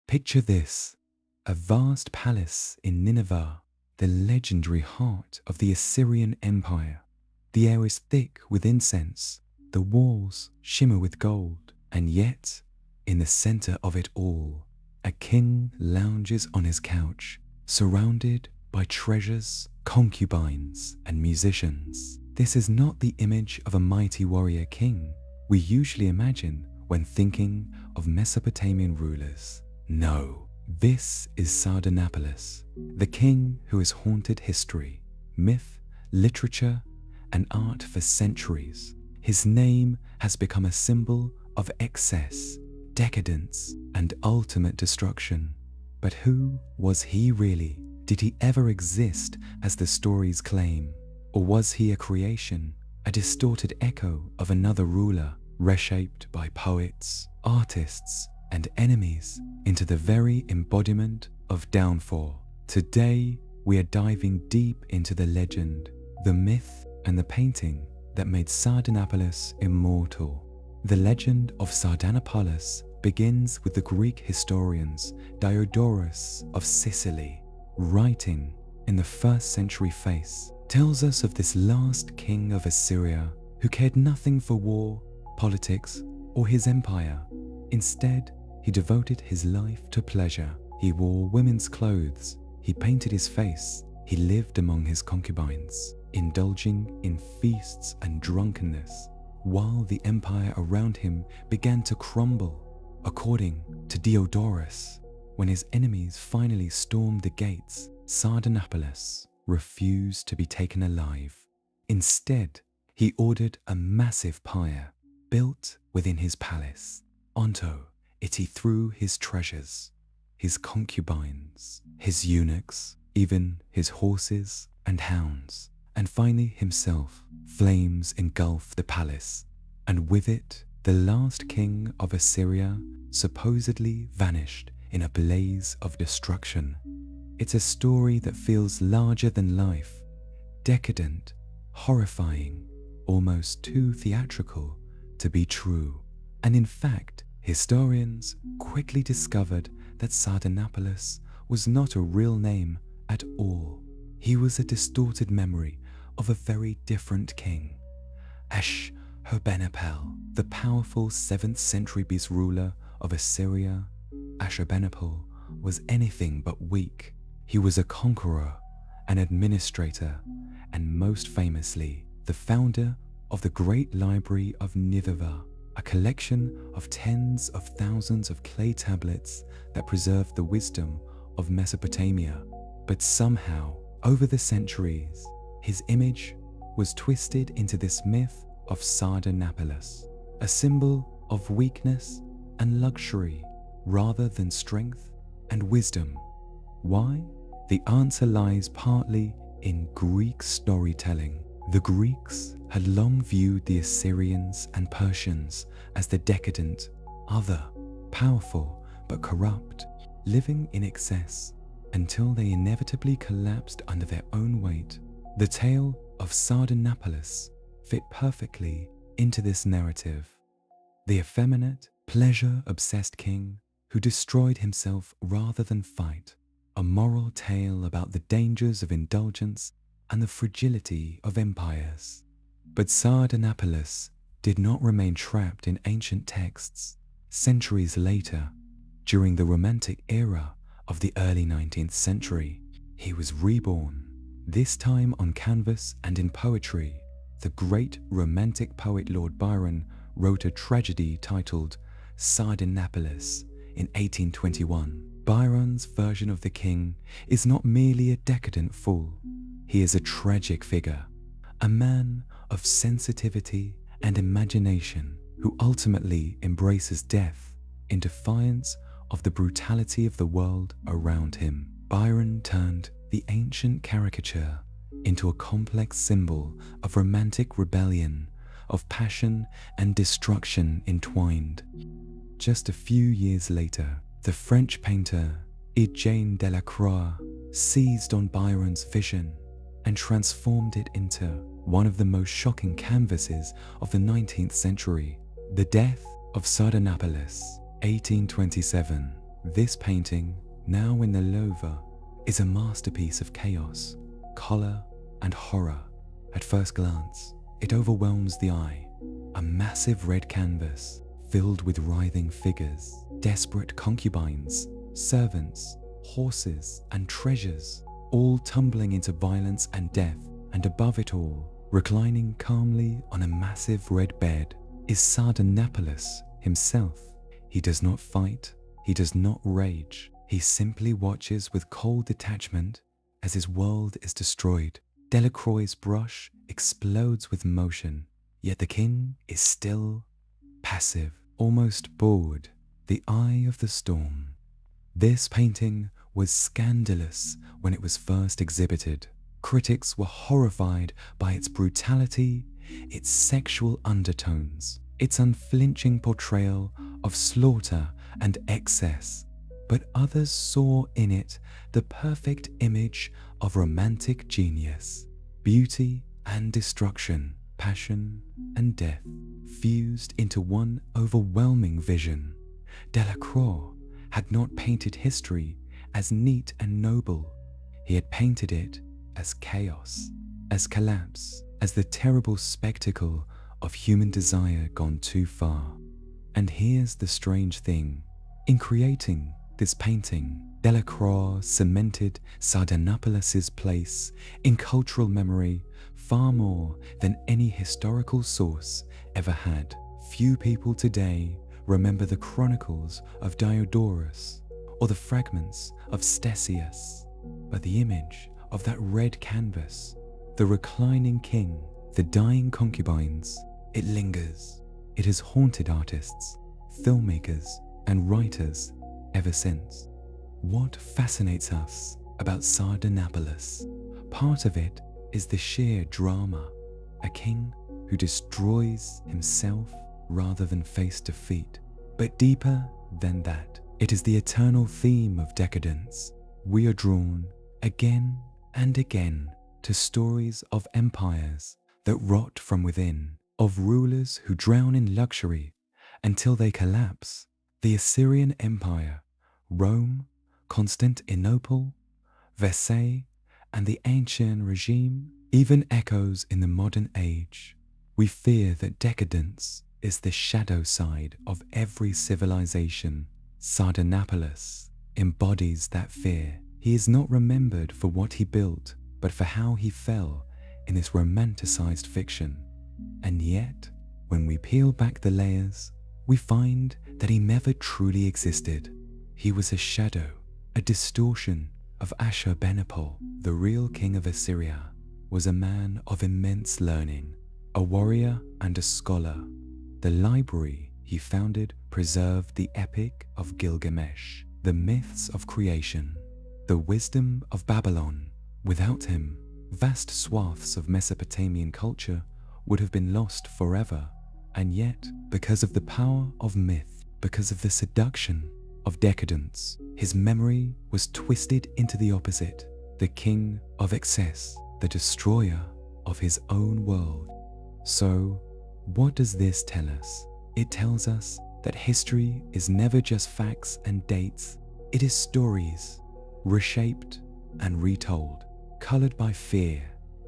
Picture this, a vast palace in Nineveh, the legendary heart of the Assyrian Empire. The air is thick with incense, the walls shimmer with gold, and yet, in the center of it all, a king lounges on his couch, surrounded by treasures, concubines, and musicians. This is not the image of a mighty warrior king we usually imagine when thinking of Mesopotamian rulers. No, this is Sardanapalus, the king who has haunted history, myth, literature, and art for centuries. His name has become a symbol of excess, decadence, and ultimate destruction. But who was he really? Did he ever exist as the stories claim? Or was he a creation, a distorted echo of another ruler, reshaped by poets, artists, and enemies into the very embodiment of downfall? Today, we are diving deep into the legend, the myth, and the painting that made Sardanapalus immortal. The legend of Sardanapalus begins with the Greek historians Diodorus of Sicily, writing in the 1st century face, tells us of this last king of Assyria who cared nothing for war, politics, or his empire. Instead, he devoted his life to pleasure. He wore women's clothes, he painted his face, he lived among his concubines, indulging in feasts and drunkenness, while the empire around him began to crumble. According to Diodorus, when his enemies finally stormed the gates, Sardanapalus refused to be taken alive. Instead, he ordered a massive pyre built within his palace. Onto it he threw his treasures, his concubines, his eunuchs, even his horses and hounds, and finally himself. Flames engulfed the palace, and with it, the last king of Assyria supposedly vanished in a blaze of destruction. It's a story that feels larger than life, decadent, horrifying, almost too theatrical to be true. And in fact, historians quickly discovered that Sardanapalus was not a real name at all. He was a distorted memory of a very different king, Ashurbanipal, the powerful 7th century beast ruler of Assyria. Ashurbanipal was anything but weak. He was a conqueror, an administrator, and most famously, the founder of the Great Library of Nineveh, a collection of tens of thousands of clay tablets that preserved the wisdom of Mesopotamia. But somehow, over the centuries, his image was twisted into this myth of Sardanapalus, a symbol of weakness and luxury rather than strength and wisdom. Why? The answer lies partly in Greek storytelling. The Greeks had long viewed the Assyrians and Persians as the decadent, other, powerful but corrupt, living in excess, until they inevitably collapsed under their own weight. The tale of Sardanapalus fit perfectly into this narrative. The effeminate, pleasure-obsessed king who destroyed himself rather than fight. A moral tale about the dangers of indulgence and the fragility of empires. But Sardanapalus did not remain trapped in ancient texts. Centuries later, during the Romantic era of the early 19th century, he was reborn, this time on canvas and in poetry. The great Romantic poet Lord Byron wrote a tragedy titled Sardanapalus in 1821. Byron's version of the king is not merely a decadent fool. He is a tragic figure, a man of sensitivity and imagination who ultimately embraces death in defiance of the brutality of the world around him. Byron turned the ancient caricature into a complex symbol of romantic rebellion, of passion and destruction entwined. Just a few years later, the French painter Byron and Delacroix seized on Byron's vision and transformed it into one of the most shocking canvases of the 19th century, The Death of Sardanapalus, 1827. This painting, now in the Louvre, is a masterpiece of chaos, color, and horror. At first glance, it overwhelms the eye. A massive red canvas filled with writhing figures, desperate concubines, servants, horses, and treasures, all tumbling into violence and death. And above it all, reclining calmly on a massive red bed, is Sardanapalus himself. He does not fight, he does not rage, he simply watches with cold detachment as his world is destroyed. Delacroix's brush explodes with motion, yet the king is still passive, almost bored, the eye of the storm. This painting was scandalous when it was first exhibited. Critics were horrified by its brutality, its sexual undertones, its unflinching portrayal of slaughter and excess. But others saw in it the perfect image of romantic genius, beauty and destruction, passion and death, fused into one overwhelming vision. Delacroix had not painted history as neat and noble. He had painted it as chaos, as collapse, as the terrible spectacle of human desire gone too far. And here's the strange thing. In creating this painting, Delacroix cemented Sardanapalus' place in cultural memory far more than any historical source ever had. Few people today remember the chronicles of Diodorus or the fragments of Ctesias, but the image of that red canvas, the reclining king, the dying concubines, it lingers. It has haunted artists, filmmakers, and writers ever since. What fascinates us about Sardanapalus? Part of it is the sheer drama, a king who destroys himself rather than face defeat. But deeper than that, it is the eternal theme of decadence. We are drawn again and again to stories of empires that rot from within, of rulers who drown in luxury until they collapse. The Assyrian Empire, Rome, Constantinople, Versailles, and the ancient regime even echoes in the modern age. We fear that decadence is the shadow side of every civilization. Sardanapalus embodies that fear. He is not remembered for what he built, but for how he fell in this romanticized fiction. And yet, when we peel back the layers, we find that he never truly existed. He was a shadow, a distortion of Ashurbanipal. The real king of Assyria was a man of immense learning, a warrior and a scholar. The library he founded preserved the epic of Gilgamesh, the myths of creation, the wisdom of Babylon. Without him, vast swaths of Mesopotamian culture would have been lost forever. And yet, because of the power of myth, because of the seduction of decadence, his memory was twisted into the opposite, the king of excess, the destroyer of his own world. So, what does this tell us? It tells us that history is never just facts and dates. It is stories, reshaped and retold, colored by fear,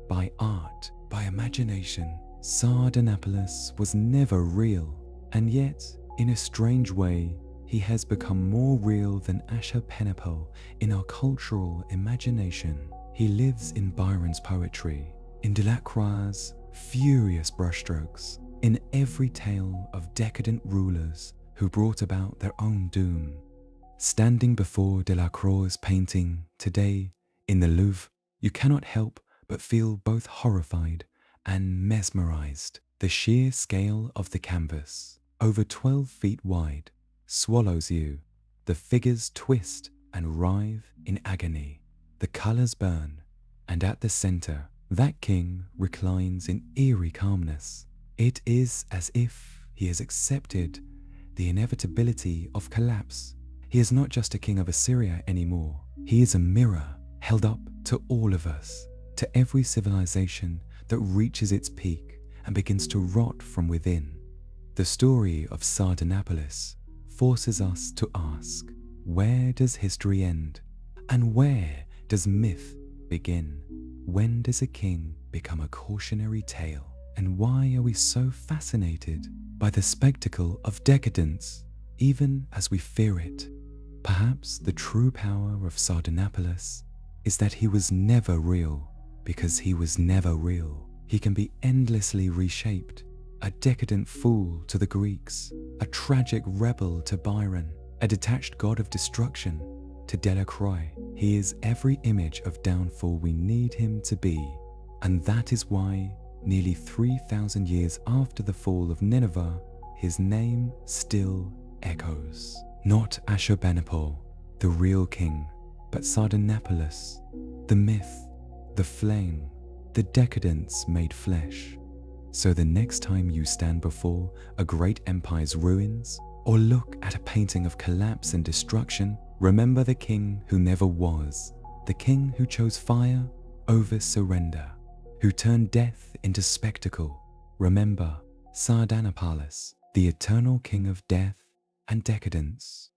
by art, by imagination. Sardanapalus was never real, and yet, in a strange way, he has become more real than Ashurbanipal in our cultural imagination. He lives in Byron's poetry, in Delacroix's furious brushstrokes, in every tale of decadent rulers who brought about their own doom. Standing before Delacroix's painting today in the Louvre, you cannot help but feel both horrified and mesmerized. The sheer scale of the canvas, over 12 feet wide, swallows you. The figures twist and writhe in agony. The colors burn, and at the center, that king reclines in eerie calmness. It is as if he has accepted the inevitability of collapse. He is not just a king of Assyria anymore. He is a mirror held up to all of us, to every civilization that reaches its peak and begins to rot from within. The story of Sardanapalus forces us to ask, Where does history end? And where does myth begin? When does a king become a cautionary tale? And why are we so fascinated by the spectacle of decadence, even as we fear it? Perhaps the true power of Sardanapalus is that he was never real, because he was never real. He can be endlessly reshaped, a decadent fool to the Greeks, a tragic rebel to Byron, a detached god of destruction to Delacroix. He is every image of downfall we need him to be, and that is why, nearly 3,000 years after the fall of Nineveh, his name still echoes. Not Ashurbanipal, the real king, but Sardanapalus, the myth, the flame, the decadence made flesh. So the next time you stand before a great empire's ruins, or look at a painting of collapse and destruction, remember the king who never was, the king who chose fire over surrender, who turned death into spectacle. Remember Sardanapalus, the eternal king of death and decadence.